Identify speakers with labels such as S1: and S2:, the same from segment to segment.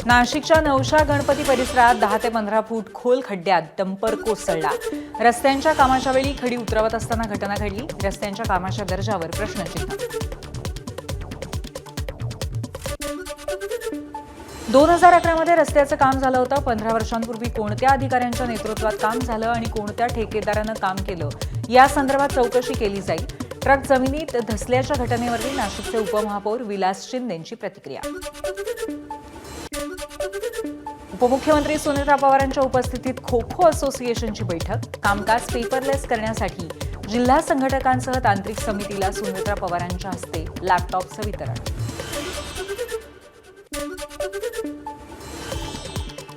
S1: नाशिकच्या नवशा गणपती परिसरात 10 ते 15 फूट खोल खड्ड्यात डंपर कोसळला। रस्त्यांच्या कामाच्या वेळी खडी उतरवत असताना घटना घडली। रस्त्यांच्या कामाच्या दर्जावर प्रश्नचिन्ह। 2011 मध्ये रस्त्याचं काम झालं होतं। 15 वर्षांपूर्वी कोणत्या अधिकाऱ्यांच्या नेतृत्वात काम झालं आणि कोणत्या ठेकेदारानं काम केलं या संदर्भात चौकशी केली जाईल। ट्रक जमिनीत धसल्याच्या घटनेवरती नाशिकचे उपमहापौर विलास शिंदेंची प्रतिक्रिया। उपमुख्यमंत्री सुनेत्रा पवारांच्या उपस्थितीत खो खो असोसिएशनची बैठक। कामकाज पेपरलेस करण्यासाठी जिल्हा संघटकांसह तांत्रिक समितीला सुनेत्रा पवारांच्या हस्ते लॅपटॉपचं वितरण।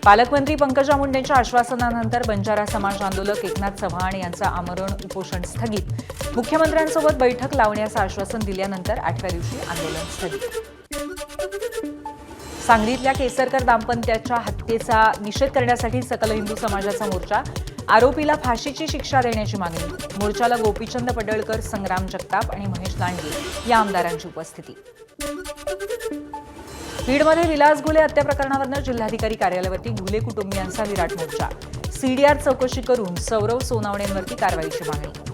S1: पालकमंत्री पंकजा मुंडेंच्या आश्वासनानंतर बंजारा समाज आंदोलक एकनाथ चव्हाण यांचं आमरण उपोषण स्थगित। मुख्यमंत्र्यांसोबत बैठक लावण्याचं आश्वासन दिल्यानंतर 8व्या दिवशी आंदोलन स्थगित। सांगलीतल्या केसरकर दाम्पत्याच्या हत्येचा निषेध करण्यासाठी सकल हिंदू समाजाचा मोर्चा। आरोपीला फाशीची शिक्षा देण्याची मागणी। मोर्चाला गोपीचंद पडळकर, संग्राम जगताप आणि महेश लांडगे या आमदारांची उपस्थिती। बीडमध्ये विलास घुले हत्या प्रकरणावरून जिल्हाधिकारी कार्यालयावरती घुले कुटुंबियांचा विराट मोर्चा। सीडीआर चौकशी करून सौरव सोनावणेंवरती कारवाईची मागणी।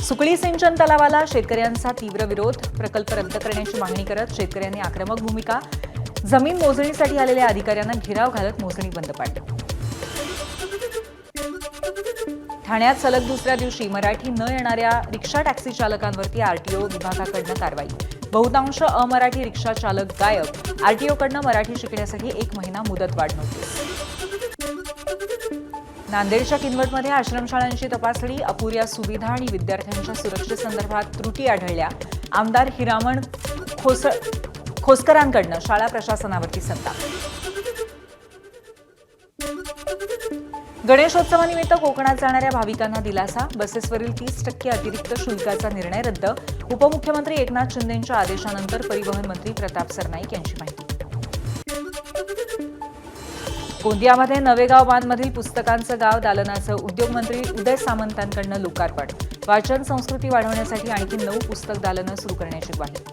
S1: सुकळी सिंचन तलावाला शेतकऱ्यांचा तीव्र विरोध। प्रकल्प रद्द करण्याची मागणी करत शेतकऱ्यांनी आक्रमक भूमिका। जमीन मोजणीसाठी आलेल्या अधिकाऱ्यांना घेराव घालत मोजणी बंद पाडली। ठाण्यात सलग दुसऱ्या दिवशी मराठी न येणाऱ्या रिक्षा टॅक्सी चालकांवरती आरटीओ विभागाकडून कारवाई। बहुतांश अमराठी रिक्षा चालक गायब। आरटीओकडून मराठी शिकण्यासाठी 1 महिना मुदतवाढ नोटीस। नांदेडच्या किनवटमध्ये आश्रमशाळांची तपासणी। अपुऱ्या सुविधा आणि विद्यार्थ्यांच्या सुरक्षेसंदर्भात त्रुटी आढळल्या। आमदार हिरामण खोसकरांकडून शाळा प्रशासनावरती संताप। गणेशोत्सवानिमित्त कोकणात जाणाऱ्या भाविकांना दिलासा। बसेसवरील 30% अतिरिक्त शुल्काचा निर्णय रद्द। उपमुख्यमंत्री एकनाथ शिंदेंच्या आदेशानंतर परिवहन मंत्री प्रताप सरनाईक यांची माहिती। गोंदियामध्ये नवेगाव बांधमधील पुस्तकांचं गाव दालनाचं उद्योगमंत्री उदय सामंतांकडून लोकार्पण। वाचन संस्कृती वाढवण्यासाठी आणखी 9 पुस्तक दालनं सुरू करण्याची ग्वाही।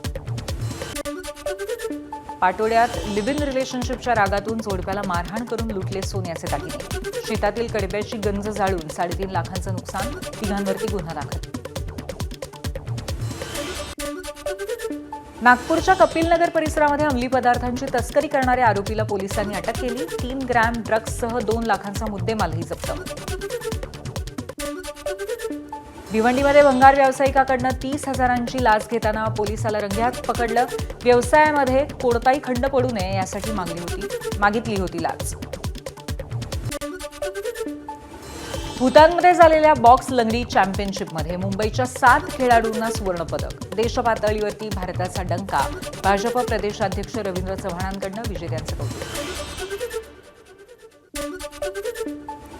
S1: पाटोड्यात लिव्ह इन रिलेशनशिपच्या रागातून जोडप्याला मारहाण करून लुटले सोन्याचे दागिने। शेतातील कडब्याची गंज जाळून 3.5 लाखांचं नुकसान। तिघांवरती गुन्हा दाखल। नागपूरच्या कपिलनगर परिसरामध्ये अंमली पदार्थांची तस्करी करणाऱ्या आरोपीला पोलिसांनी अटक केली। 3 ग्रॅम ड्रग्जसह 2 लाखांचा मुद्देमालही जप्त। भिवंडीमध्ये भंगार व्यावसायिकाकडून 30,000ची लाच घेताना पोलिसाला रंगेहात पकडलं। व्यवसायामध्ये कोणताही खंड पडू नये यासाठी मागितली होती लाच। भूतानमध्ये झालेल्या बॉक्स लंगडी चॅम्पियनशिपमध्ये मुंबईच्या 7 खेळाडूंना सुवर्णपदक। देशपातळीवरती भारताचा डंका। भाजप प्रदेशाध्यक्ष रवींद्र चव्हाणांकडून विजेत्यांचं कौतुक।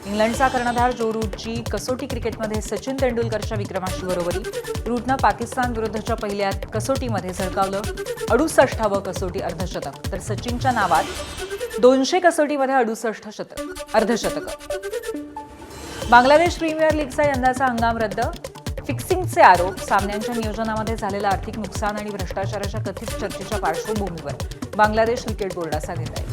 S1: इंग्लंडचा कर्णधार जो रूटची कसोटी क्रिकेटमध्ये सचिन तेंडुलकरच्या विक्रमाशी बरोबरी। रूटनं पाकिस्तान विरुद्धच्या पहिल्या कसोटीमध्ये झळकावलं 68वं कसोटी अर्धशतक। तर सचिनच्या नावात 200 कसोटीमध्ये 68 अर्धशतक। बांगलादेश प्रीमियर लीगचा यंदाचा हंगाम रद्द। फिक्सिंगचे आरोप। सामन्यांच्या नियोजनामध्ये झालेलं आर्थिक नुकसान आणि भ्रष्टाचाराच्या कथित चर्चेच्या पार्श्वभूमीवर बांगलादेश क्रिकेट बोर्डाचा निर्णय।